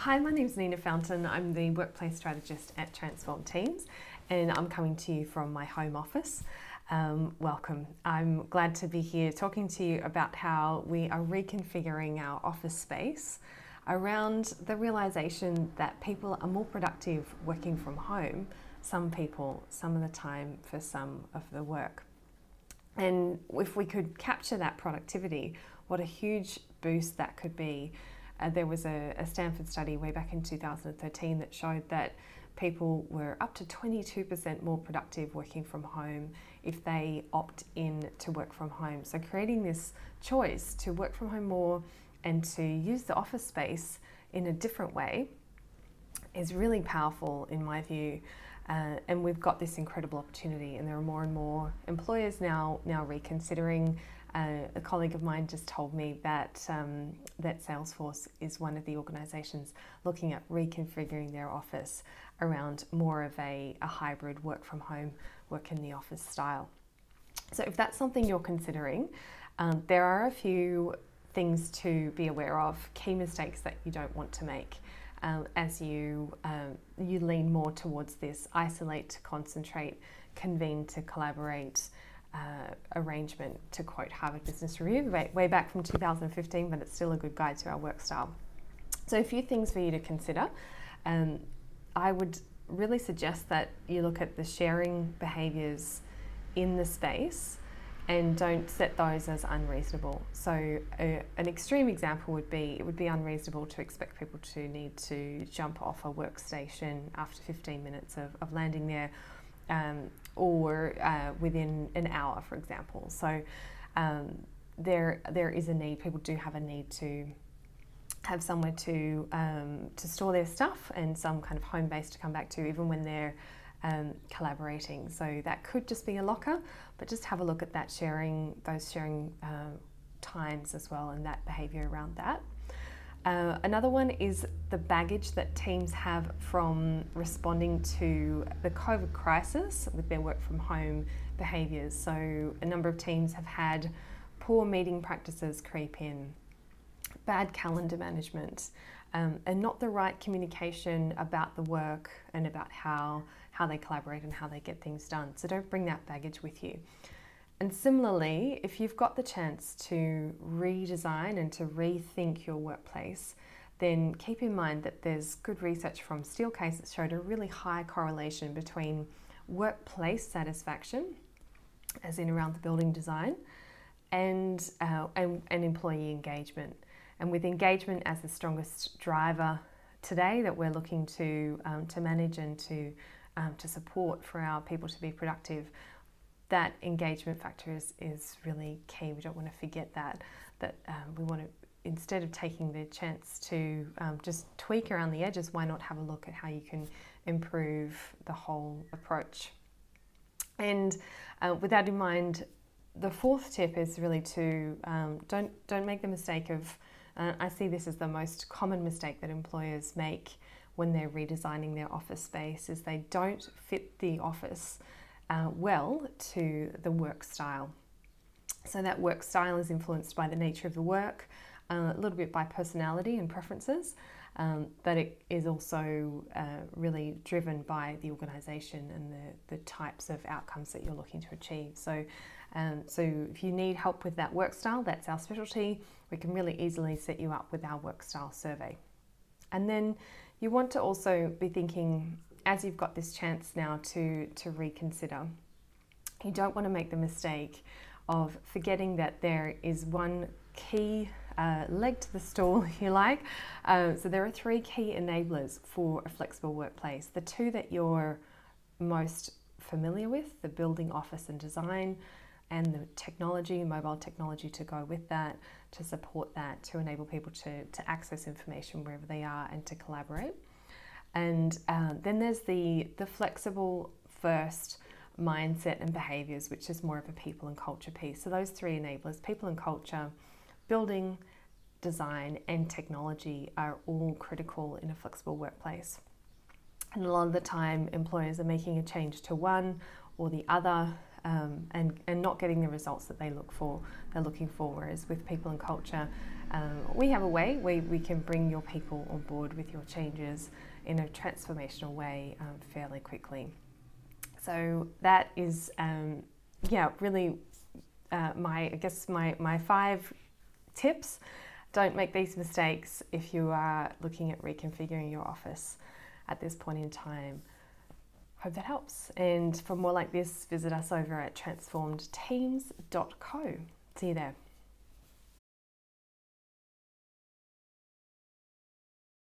Hi, my name's Nina Fountain. I'm the workplace strategist at Transform Teams, and I'm coming to you from my home office. Welcome. I'm glad to be here talking to you about how we are reconfiguring our office space around the realization that people are more productive working from home, some people, some of the time for some of the work. And if we could capture that productivity, what a huge boost that could be. There was a Stanford study way back in 2013 that showed that people were up to 22% more productive working from home if they opt in to work from home. So creating this choice to work from home more and to use the office space in a different way is really powerful in my view. And we've got this incredible opportunity, and there are more and more employers now reconsidering. A colleague of mine just told me that that Salesforce is one of the organisations looking at reconfiguring their office around more of a hybrid work from home, work in the office style. So if that's something you're considering, there are a few things to be aware of, key mistakes that you don't want to make as you lean more towards this isolate to concentrate, convene to collaborate arrangement, to quote Harvard Business Review way back from 2015, but it's still a good guide to our work style. So a few things for you to consider. I would really suggest that you look at the sharing behaviours in the space and don't set those as unreasonable. So an extreme example would be, it would be unreasonable to expect people to need to jump off a workstation after 15 minutes of landing there, or within an hour, for example. So there is a need, people do have a need to have somewhere to store their stuff and some kind of home base to come back to even when they're collaborating. So that could just be a locker, but just have a look at that those sharing times as well, and that behaviour around that. Another one is the baggage that teams have from responding to the COVID crisis with their work from home behaviours. So a number of teams have had poor meeting practices creep in, bad calendar management, and not the right communication about the work and about how they collaborate and how they get things done. So don't bring that baggage with you. And similarly, if you've got the chance to redesign and to rethink your workplace, then keep in mind that there's good research from Steelcase that showed a really high correlation between workplace satisfaction, as in around the building design, and employee engagement. And with engagement as the strongest driver today that we're looking to manage and to support for our people to be productive, that engagement factor is really key. We don't want to forget that we want to, instead of taking the chance to just tweak around the edges, why not have a look at how you can improve the whole approach. And with that in mind, the fourth tip is really to don't make the mistake of, I see this as the most common mistake that employers make when they're redesigning their office space, is they don't fit the office well to the work style. So that work style is influenced by the nature of the work, a little bit by personality and preferences, but it is also really driven by the organisation and the types of outcomes that you're looking to achieve. So if you need help with that work style, that's our specialty. We can really easily set you up with our work style survey. And then you want to also be thinking, as you've got this chance now to reconsider, you don't want to make the mistake of forgetting that there is one key leg to the stool, if you like. So there are three key enablers for a flexible workplace. The two that you're most familiar with, the building, office and design, and the technology, mobile technology to go with that, to support that, to enable people to access information wherever they are and to collaborate. And then there's the flexible first mindset and behaviours, which is more of a people and culture piece. So those three enablers, people and culture, building, design and technology, are all critical in a flexible workplace. And a lot of the time employers are making a change to one or the other and not getting the results that they're looking for. Whereas with people and culture, we have a way where we can bring your people on board with your changes in a transformational way fairly quickly. So that is, really my 5 tips. Don't make these mistakes if you are looking at reconfiguring your office at this point in time. Hope that helps. And for more like this, visit us over at transformedteams.co. See you there.